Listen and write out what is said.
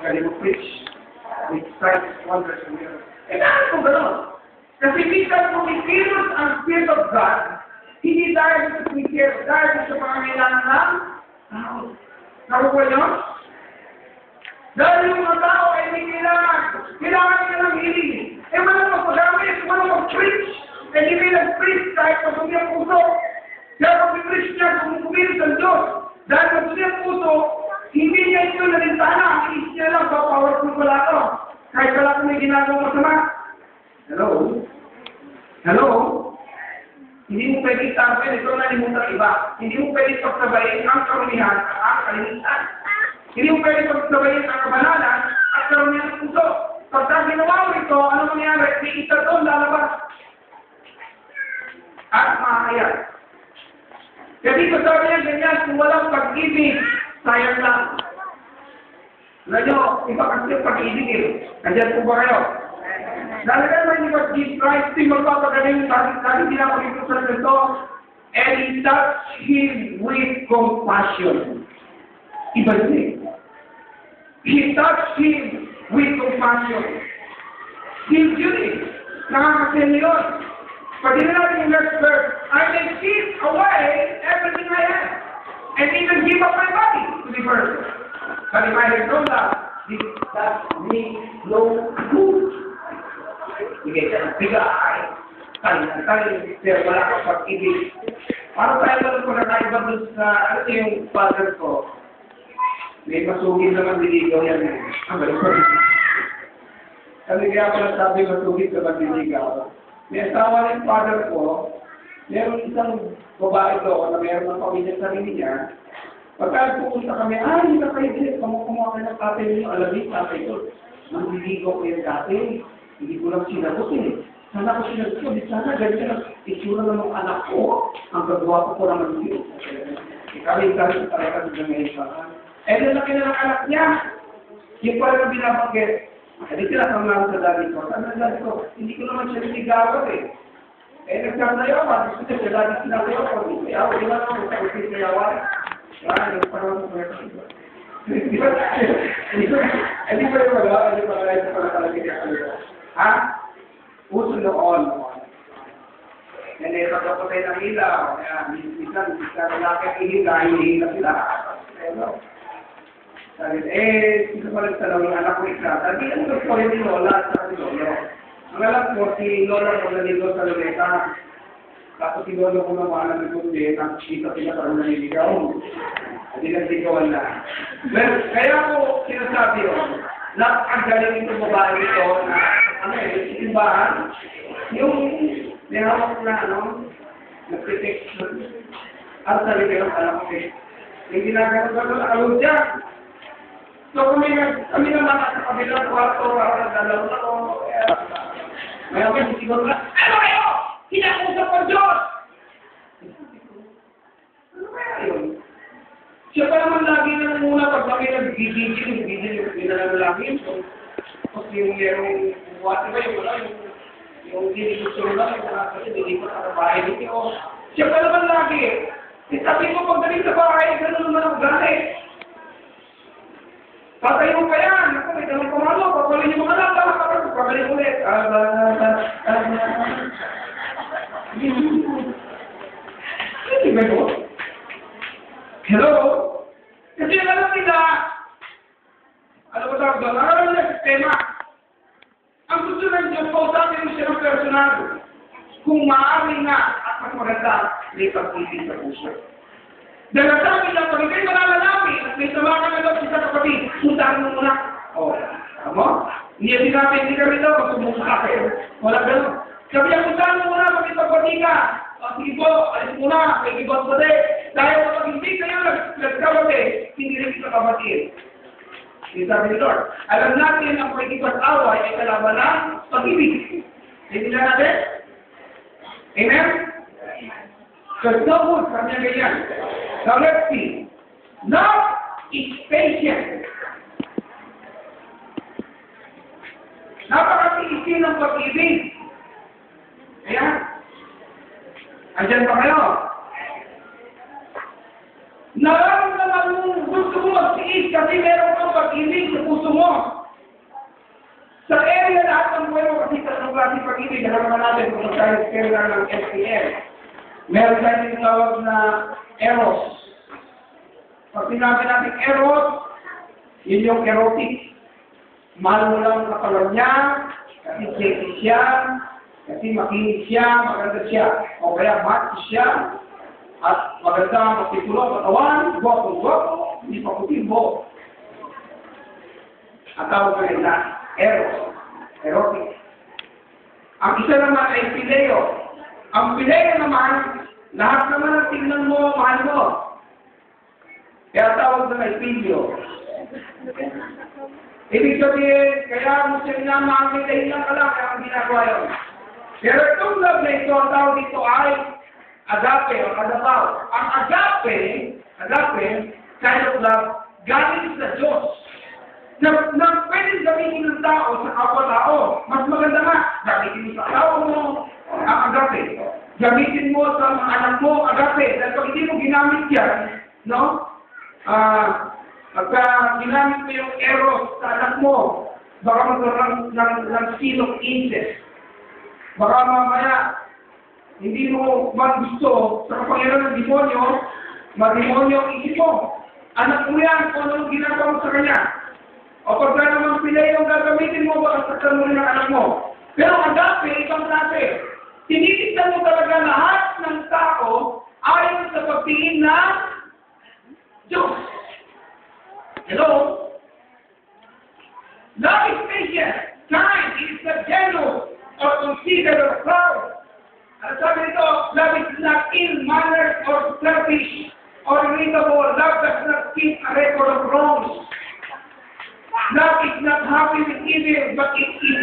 galing mo preach. With signs, wonders, and miracles. Eh, bakit kung gano'n? Kasi minsan kung ikilos ang Spirit of God, hindi dahil sa sincere, dahil sa pangangailangan ng tao. Nakuha nyo? Dahil yung mga tao ay may kailangan nila ng healing. Eh, wala magpagamit, wala mag-preach. Eh, hindi nag-preach kahit masumi ang puso. Kaya pag i-preach niya, kumukumilis ang Diyos. Dahil masumi ang puso, hindi niya ito nalintana. Ang isip niya lang, powerful pala ito. Kahit wala kung may ginagawa masama. Hello? Hello? Hindi mo pwede isapin, ito nalimutan iba. Hindi mo pwede pagsabayin ang karunihan at ang kalinitan. Hindi mo pwede pagsabayin ang kabanalan at karunihan ng puso. Pagka ginawa mo ito, ano mangyari? May isa doon lalabas. At makakayat. Kaya dito sabi niya ganyan, kung walang pag-ibig, sayang lang. Alam nyo, iba kasi pag-ibig eh. Nandiyan po ba kayo? Nalagay mo yung Jesus Christ, yung magpapagaling, sabi nila pag-ibig sa ito, and he touched him with compassion. Iba din. He touched him with compassion. He's beauty. Nakakasin yun. Pag natin yung next verse, I may give away everything I have, and even give up my body to the person. But if I have no love, this does me no good. Bigay ka ng bigay, kaling, pero wala kang pag-ibig. Para tayo lang kung nakaiba doon sa, ano yung father ko, may masugid naman diligaw yan eh. Ang galing ko. Kasi kaya pala sabi masugid naman diligaw. May asawa ng father ko, meron isang babae doon na meron ng pamilya sa sarili niya. Pagka pupunta kami, hindi ka kayo din, kumuha ng tatay niyo, alamig, tatay ko. Manliligaw ko yung tatay. Hindi ko lang sinagot eh. Sana ko sinagot, sana ganyan ang itsura ng mga anak ko. Ang gagawa ko naman yun. Ikaw-ikaw talaga sa ngayon pa. Eh, lalaki na ng anak niya. Yung pala na binabanggit. Hindi sila kang naman sa dali ko. Saan ang dali ko? Hindi ko naman siya niligawan eh. Eh, nagsasayaw pa. Gusto siya siya dali sinasayaw ko. Kaya ako ilan ako sa ulit sayawan. Yung parang ako ito. Hindi ba yung wala? Hindi ba yung talaga niya? Ha? Puso noon. Yan eh, pagkapatay ng ilaw. Minsan lalaki ang hihila sila. Sabi, sino pa nagtalaw yung anak ko isa? Sabi, ano gusto ko rin ni Lola at si Lolo? Ang alam ko, si Lola ko naligaw sa Loleta. Tapos si Lolo ko naman na nagkundi, nakikita sila parang naniligaw. Hindi nagsigawan na. Well, kaya ko sinasabi yun, napakagaling itong babae ito na, yung simbahan, yung may hawak na, nag-protect, at sabi kayo, alam ko eh, yung ginagawa alun dyan. So kami naman sa kabilang kwarto, dalaw na ko, may ako yung siguro na, ano kayo? Kinakusap ang Diyos! Ano kaya yun? Siya pa naman lagi na muna pag kami nag-gigil yung lalaki. Tapos yung merong buwate ba yung wala, yung dinigusto lang, yung nakasali, hindi ko sa bahay dito. Siya pa naman lagi. Sabi ko pag daling sa bahay, gano'n naman ang galit. Patay mo pa yan. Ako, may tanong pamalo. Papalin yung mga lata. Papalin ulit. Hindi ba ito? Hello? Kasi alam nila, alam mo tawag doon, alam nila sistema. Ang gusto ng Diyos po sa atin siya ng personal. Kung maaari nga at mas maganda, may pag-ibig sa puso. Dahil sabi niya, pag ikaw'y malalalapit at may samakan na daw sa kapatid, puntahan mo muna. Tama? Hindi sinabi, hindi kami daw, magsubuka kayo. Wala gano'n. Sabi niya, puntahan mo muna, magkipagpati ka. Sige po, alis muna, may ibang pati. Dahil kapag hindi kayo nagkabati, hindi rin kita kapatid. Sabi ni Lord, alam natin ang pagkipag-away ay kalaban ng pag-ibig. Hindi na natin? Amen? Because no good, sabi niya ganyan. Now let's see. Love is patient. Napakatiisin ng pag-ibig. Ayan. Andyan pa kayo. Nararamdaman mong gusto mo magtiis kasi meron kang pag-ibig sa puso mo. Sa area lahat ng buhay mo kasi tatlong klase pag-ibig. Alam naman natin kung tayo scalar ng SPL. Meron tayo yung tawag na eros. Pag sinabi natin eros, yun yung erotic. Mahal mo lang ang kapalan niya, kasi sexy siya, kasi makinig siya, maganda siya. O kaya mati siya, at maganda magtitulo, katawan, guwapo, hindi pa putimbo. Ang tawag ko rin na eros, erotic. Ang isa naman ay phileo. Ang phileo naman, lahat naman ang tingnan mo, mahal mo. Kaya tawag na may phileo. Ibig sabihin, kaya mo siya minamahal, may dahilan ka lang, kaya ang ginagawa yun. Pero itong love na ito, ang tawag dito ay agape o agapaw. Ang agape, kind of love, galing sa Diyos. Na pwede gamitin ng tao sa kapwa-tao. Mas maganda nga, gamitin mo sa tao mo, ang agape. Gamitin mo sa mga anak mo, agape. Dahil pag hindi mo ginamit yan, no? Pagka ginamit mo yung eros sa anak mo, baka magkaroon ng sin of incest. Baka mamaya, hindi mo man gusto sa kapangyarihan ng demonyo, mademonyo ang isip mo. Anak mo yan kung anong ginagawa mo sa kanya. O pagka naman pilay yung gagamitin mo, baka saktan mo rin ang anak mo. Pero agape, ibang klase. Tinitignan mo talaga lahat ng tao ayon sa pagtingin na Diyos. Hello? Love is patient, kind, it is not jealous, or considered or proud. At sabi nito, love is not ill-mannered or selfish or irritable. Love does not keep a record of wrongs. Love is not happy with evil, but it is